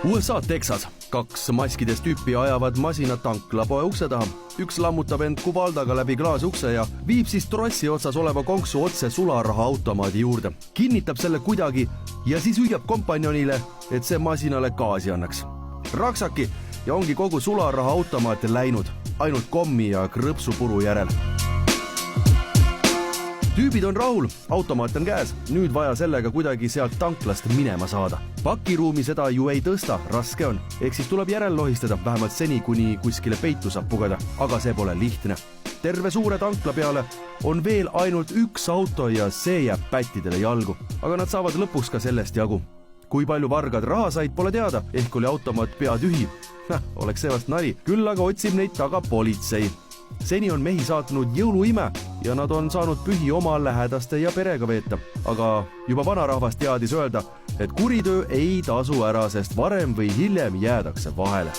USA Texas. 2 maskides tüüpi ajavad masinat tanklapoe ukse taha. Üks lammutab end kuvaldaga läbi klaasukse ja viib siis trossi otsas oleva konksu otse sularahaautomaadi juurde. Kinnitab selle kuidagi ja siis hüüab kompanjonile, et see masinale gaasi annaks. Raksaki ja ongi kogu sularahaautomaat läinud, ainult kommi ja krõpsupuru järel. Tüübid on rahul, automaat on käes, nüüd vaja sellega kuidagi sealt tanklast minema saada. Pakiruumi seda ju ei tõsta, raske on, ehk siis tuleb järel lohistada, vähemalt seni, kuni kuskile peitu saab pugeda, aga see pole lihtne. Terve suure tankla peale on veel ainult üks auto ja see jääb pättidele jalgu, aga nad saavad lõpuks ka sellest jagu. Kui palju vargad raha said, pole teada, ehk oli automaat pea tühi. Oleks see vast nali, küll aga otsib neid taga politsei. Seni on mehi saatnud jõuluime ja nad on saanud pühi oma lähedaste ja perega veeta. Aga juba vanarahvas teadis öelda, et kuritöö ei tasu ära, sest varem või hiljem jäädakse vahele.